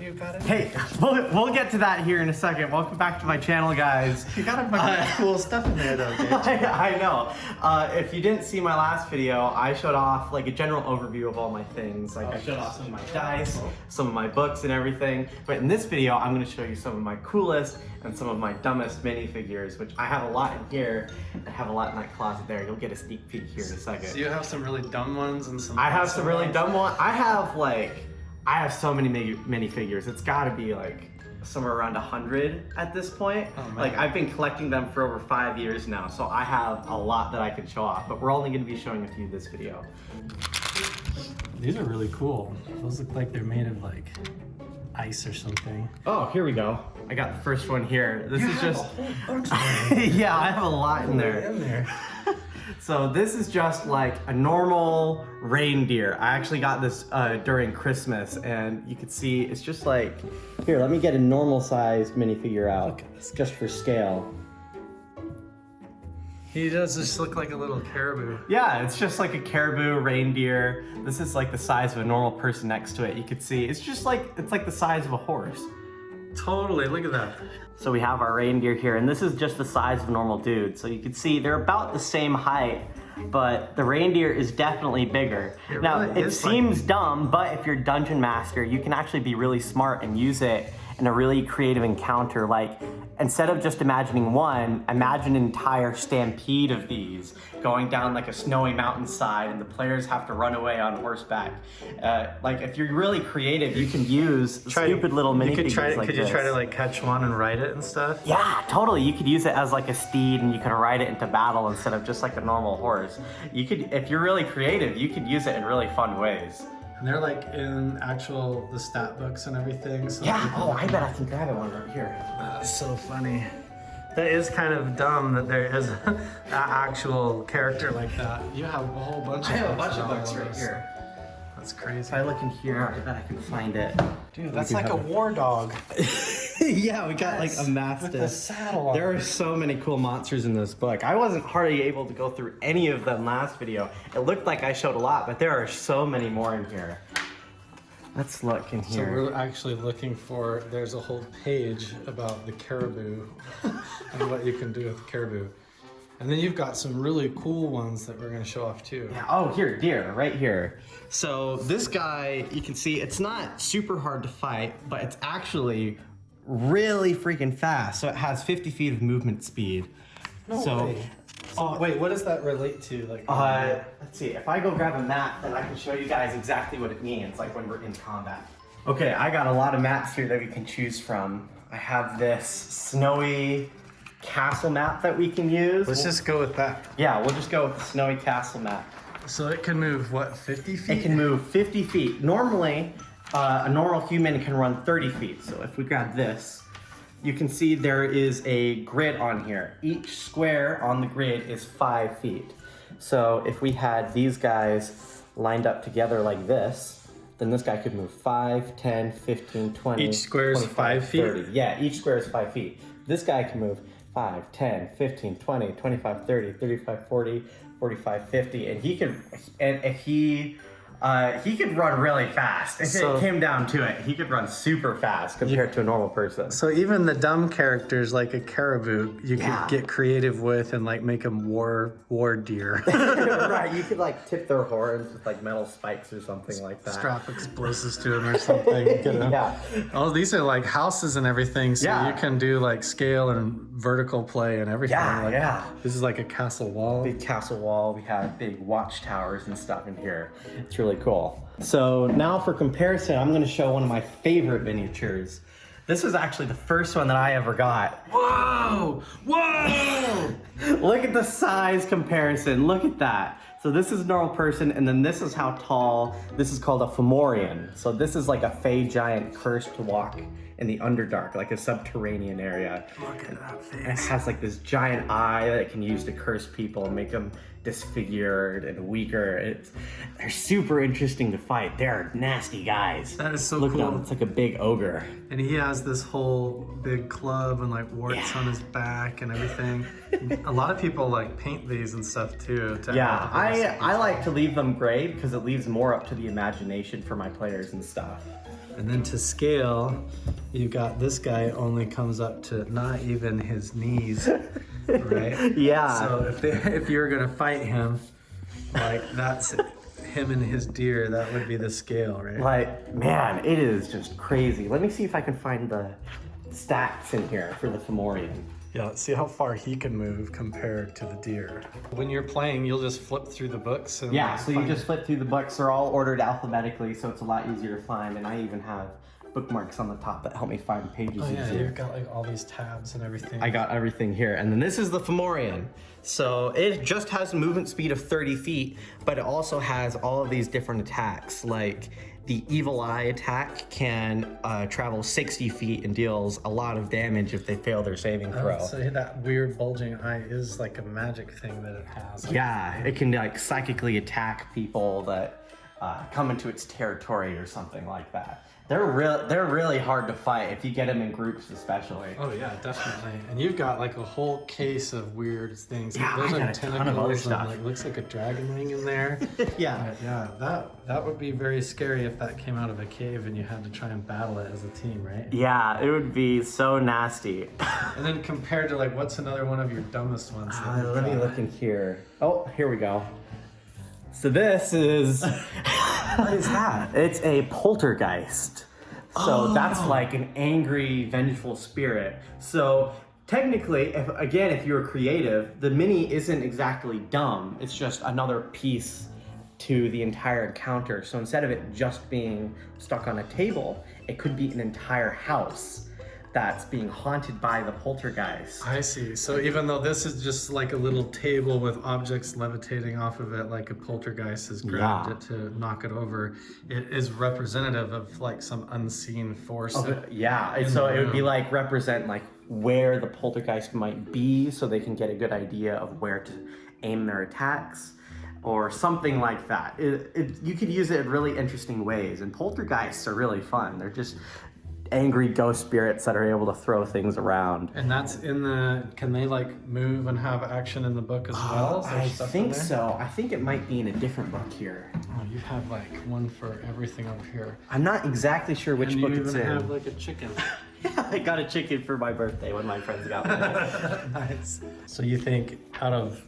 You got it? Hey, we'll get to that here in a second. Welcome back to my channel, guys. You got a bunch of cool stuff in there, though, Gage. I know. If you didn't see my last video, I showed off like a general overview of all my things. Like I showed off some of my dice, some of my books and everything. But in this video, I'm gonna show you some of my coolest and some of my dumbest minifigures, which I have a lot in here. I have a lot in that closet there. You'll get a sneak peek here in a second. So you have some really dumb ones and some... I have some really dumb ones. I have so many minifigures. It's gotta be like somewhere around 100 at this point. Oh, man. Like I've been collecting them for over 5 years now, so I have a lot that I can show off, but we're only gonna be showing a few this video. These are really cool. Those look like they're made of like ice or something. Oh, here we go. I got the first one here. This is just... bunch yeah, I have a lot in there. So this is just like a normal reindeer. I actually got this during Christmas, and you can see it's just like, here, let me get a normal sized minifigure out. Look at this just for scale. He does just look like a little caribou. Yeah, it's just like a caribou reindeer. This is like the size of a normal person next to it. You could see, it's just like, it's like the size of a horse. Totally, look at that. So we have our reindeer here, and this is just the size of a normal dude. So you can see they're about the same height, but the reindeer is definitely bigger. Now, it seems dumb, but if you're a dungeon master, you can actually be really smart and use it in a really creative encounter. Like, instead of just imagining one, imagine an entire stampede of these going down like a snowy mountainside, and the players have to run away on horseback. Like, if you're really creative, you can use stupid little minifigures like this. Could you try to like catch one and ride it and stuff? Yeah, totally. You could use it as like a steed, and you could ride it into battle instead of just like a normal horse. You could, if you're really creative, you could use it in really fun ways. And they're like in the stat books and everything. So yeah, oh, I bet I can grab it one right here. That's so funny. That is kind of dumb that there is an actual character like that. You have a whole bunch of I have a bunch of books right here. That's crazy. If I look in here, I bet I can find it. Dude, that's like a war dog. Yeah, we got like a mastiff. With the saddle on. There are so many cool monsters in this book. I wasn't hardly able to go through any of them last video. It looked like I showed a lot, but there are so many more in here. Let's look in here. So we're actually looking for, there's a whole page about the caribou and what you can do with the caribou. And then you've got some really cool ones that we're gonna show off too. Yeah, oh, here, deer, right here. So this guy, you can see it's not super hard to fight, but it's actually really freaking fast. So it has 50 feet of movement speed. No way. Oh, wait, what does that relate to? Like, let's see, if I go grab a map, then I can show you guys exactly what it means, like when we're in combat. Okay, I got a lot of maps here that we can choose from. I have this snowy castle map that we can use. Let's just go with that. Yeah, we'll just go with the snowy castle map. So it can move, what, 50 feet? It can move 50 feet. Normally, a normal human can run 30 feet. So if we grab this, you can see there is a grid on here. Each square on the grid is 5 feet. So if we had these guys lined up together like this, then this guy could move 5, 10, 15, 20. Each square is 5 feet? 30. Yeah, each square is 5 feet. This guy can move 5, 10, 15, 20, 25, 30, 35, 40, 45, 50, and he could, and if he could run really fast. If it came down to it, he could run super fast compared to a normal person. So even the dumb characters like a caribou, you could get creative with and like make them war deer. Right, you could like tip their horns with like metal spikes or something like that. Strap explosives to them or something. Yeah. Oh, these are like houses and everything, so you can do like scale and vertical play and everything. Yeah, like, yeah. This is like a castle wall. Big castle wall. We have big watchtowers and stuff in here. It's really cool. So now for comparison, I'm going to show one of my favorite miniatures. This was actually the first one that I ever got. Whoa! Whoa! Look at the size comparison. Look at that. So this is a normal person, and then this is how tall. This is called a Fomorian. So this is like a fey giant cursed to walk in the Underdark, like a subterranean area. Look at that face. And it has like this giant eye that it can use to curse people and make them disfigured and weaker. They're super interesting to fight. They're nasty guys. That is so cool. Look at him, it's like a big ogre. And he has this whole big club and like warts on his back and everything. A lot of people like paint these and stuff too. Yeah, I like to leave them gray because it leaves more up to the imagination for my players and stuff. And then to scale, you got this guy only comes up to not even his knees, right? Yeah. So if you were gonna fight him, like that's him and his deer, that would be the scale, right? Like, man, it is just crazy. Let me see if I can find the stats in here for the Fomorian. Yeah, let's see how far he can move compared to the deer. When you're playing, you'll just flip through the books. And Yeah, so you find- just flip through the books. They're all ordered alphabetically, so it's a lot easier to find. And I even have bookmarks on the top that help me find pages Oh yeah, easier. you've got like all these tabs and everything. I got everything here. And then this is the Fomorian. So it just has a movement speed of 30 feet, but it also has all of these different attacks. Like the Evil Eye attack can travel 60 feet and deals a lot of damage if they fail their saving throw. So that weird bulging eye is like a magic thing that it has. Yeah, it can like psychically attack people that come into its territory or something like that. They're really hard to fight if you get them in groups, especially. Oh yeah, definitely. And you've got like a whole case of weird things. Yeah, There's I like got a ton of other tentacles and stuff. like looks like a dragon ring in there. Yeah. Yeah, that would be very scary if that came out of a cave and you had to try and battle it as a team, right? Yeah, it would be so nasty. And then compared to like, what's another one of your dumbest ones? that you've Let me got? look in here. Oh, here we go. So this is... What is that? It's a poltergeist. So that's like an angry, vengeful spirit. So technically, if you're creative, the mini isn't exactly dumb. It's just another piece to the entire encounter. So instead of it just being stuck on a table, it could be an entire house that's being haunted by the poltergeist. I see. So even though this is just like a little table with objects levitating off of it, like a poltergeist has grabbed it to knock it over, it is representative of like some unseen force. Yeah, and in so the it would be room. like represent like where the poltergeist might be so they can get a good idea of where to aim their attacks or something like that. You could use it in really interesting ways, and poltergeists are really fun. They're just angry ghost spirits that are able to throw things around. And that's in the, can they like move and have action in the book as well? Is there I stuff in think there? so. I think it might be in a different book here. Oh, you have like one for everything over here. I'm not exactly sure which And book you it's even in. have like a chicken. Yeah, I got a chicken for my birthday when my friends got me. Nice. So you think out of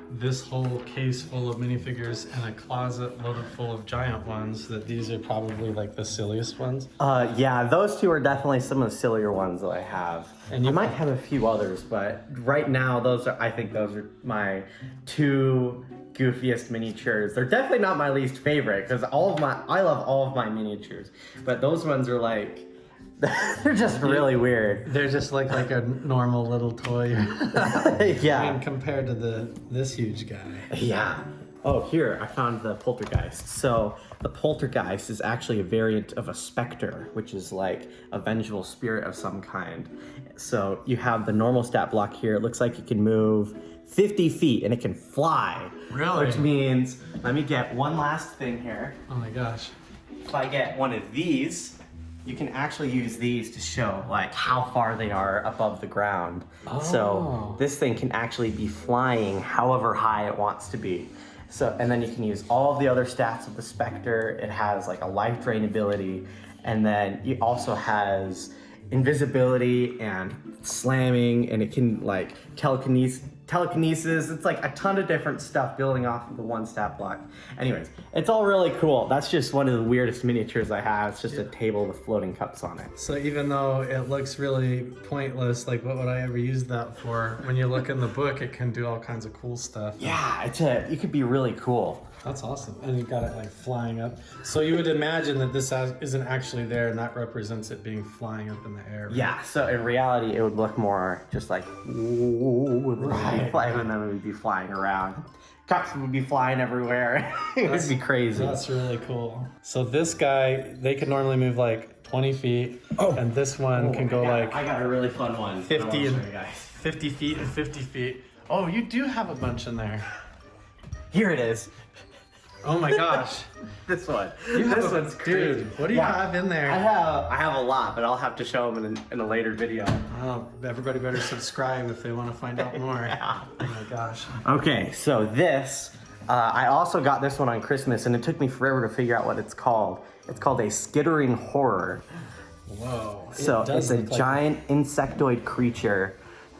this whole case full of minifigures and a closet loaded full of giant ones, that these are probably like the silliest ones? Yeah, those two are definitely some of the sillier ones that I have. And you I might have a few others, but right now I think those are my two goofiest miniatures. They're definitely not my least favorite because I love all of my miniatures, but those ones are like, they're just really weird. They're just like a normal little toy. Yeah. I mean, compared to this huge guy. Yeah. Oh, here, I found the poltergeist. So the poltergeist is actually a variant of a specter, which is like a vengeful spirit of some kind. So you have the normal stat block here. It looks like it can move 50 feet and it can fly. Really? Which means, let me get one last thing here. Oh my gosh. If I get one of these, you can actually use these to show like how far they are above the ground. So this thing can actually be flying however high it wants to be. So, and then you can use all of the other stats of the Spectre. It has like a life drain ability, and then it also has invisibility and slamming, and it can like telekinesis. It's like a ton of different stuff building off of the one stat block. Anyways, it's all really cool. That's just one of the weirdest miniatures I have. It's just a table with floating cups on it. So even though it looks really pointless, like what would I ever use that for? When you look in the book, it can do all kinds of cool stuff. Yeah, it could be really cool. That's awesome. And you've got it like flying up. So you would imagine that this isn't actually there, and that represents it being flying up in the air. Right? Yeah, so in reality, it would look more just like, and then it would be flying around. Cups would be flying everywhere. It would be crazy. That's really cool. So this guy, they can normally move like 20 feet, and this one can go like I got a really fun one. 50 and show you guys. 50 feet and 50 feet. Oh, you do have a bunch in there. Here it is. Oh my gosh. This one. This one's crazy. Dude, what do you have in there? I have a lot, but I'll have to show them in a later video. Oh, everybody better subscribe if they want to find out more. Yeah. Oh my gosh. Okay, so this, I also got this one on Christmas, and it took me forever to figure out what it's called. It's called a skittering horror. Whoa. So it's a giant insectoid creature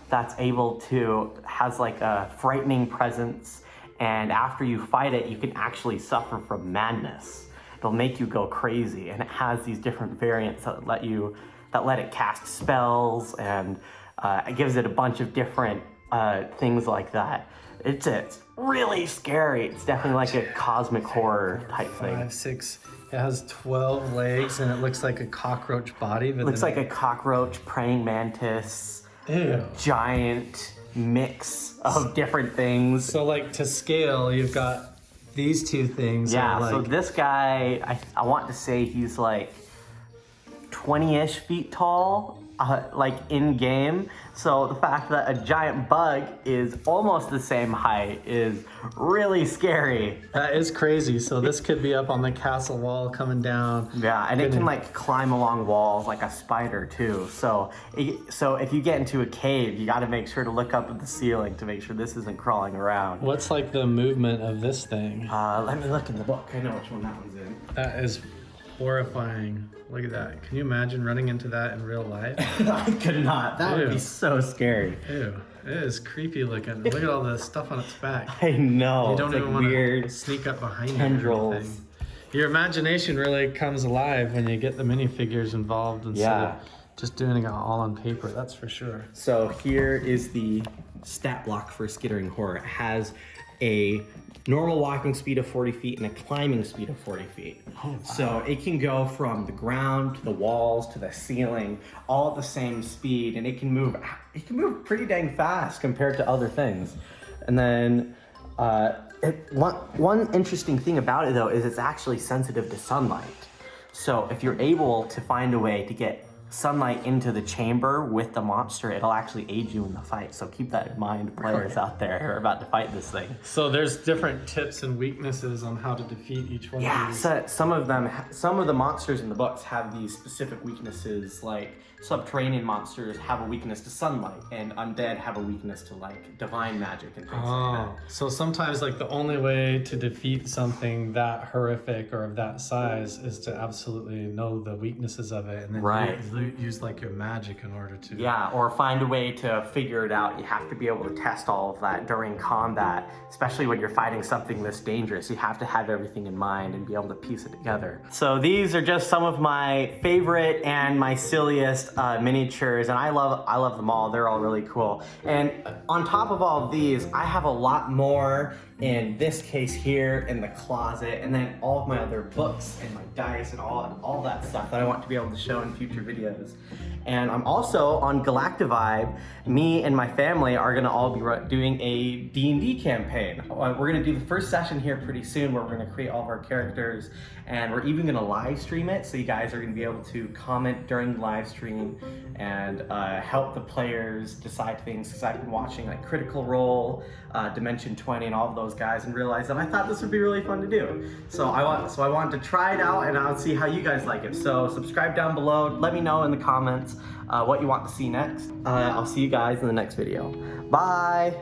that's has like a frightening presence, and after you fight it, you can actually suffer from madness. It'll make you go crazy, and it has these different variants that let it cast spells, and it gives it a bunch of different things like that. It's really scary. It's definitely like a cosmic horror type thing. 5, 6. It has 12 legs, and it looks like a cockroach body. But Looks like a cockroach, praying mantis, giant mix of different things. So like to scale, you've got these two things. Yeah, like, so this guy, I want to say he's like 20-ish feet tall, like in game. So the fact that a giant bug is almost the same height is really scary. That is crazy. So this could be up on the castle wall coming down. Yeah, and it can like climb along walls like a spider too. So if you get into a cave, you got to make sure to look up at the ceiling to make sure this isn't crawling around. What's like the movement of this thing? Let me look in the book. I know which one that one's in. That is horrifying. Look at that. Can you imagine running into that in real life? I could not. That would be so scary. Ew. It is creepy looking. Look at all the stuff on its back. I know. You don't even want to sneak up behind it. Tendrils. Your imagination really comes alive when you get the minifigures involved instead of just doing it all on paper. That's for sure. So here is the stat block for Skittering Horror. It has a normal walking speed of 40 feet and a climbing speed of 40 feet. Oh, wow. So it can go from the ground to the walls to the ceiling, all at the same speed, and it can move pretty dang fast compared to other things. And then one interesting thing about it though is it's actually sensitive to sunlight. So if you're able to find a way to get sunlight into the chamber with the monster, it'll actually aid you in the fight. So keep that in mind, players out there who are about to fight this thing. So there's different tips and weaknesses on how to defeat each one of these. So some of the monsters in the books have these specific weaknesses, like subterranean monsters have a weakness to sunlight, and undead have a weakness to like divine magic and things like that. So sometimes like the only way to defeat something that horrific or of that size is to absolutely know the weaknesses of it, and then use like your magic in order to... Yeah, or find a way to figure it out. You have to be able to test all of that during combat, especially when you're fighting something this dangerous. You have to have everything in mind and be able to piece it together. So these are just some of my favorite and my silliest miniatures, and I love them all. They're all really cool. And on top of all of these, I have a lot more in this case here in the closet, and then all of my other books and my dice and all that stuff that I want to be able to show in future videos. And I'm also on Galactivibe. Me and my family are gonna all be doing a D&D campaign. We're gonna do the first session here pretty soon where we're gonna create all of our characters, and we're even gonna live stream it, so you guys are gonna be able to comment during the live stream and help the players decide things, because I've been watching like Critical Role, Dimension 20, and all of those guys, and realized that I thought this would be really fun to do. So I wanted to try it out, and I'll see how you guys like it. So subscribe down below, let me know in the comments what you want to see next. I'll see you guys in the next video. Bye!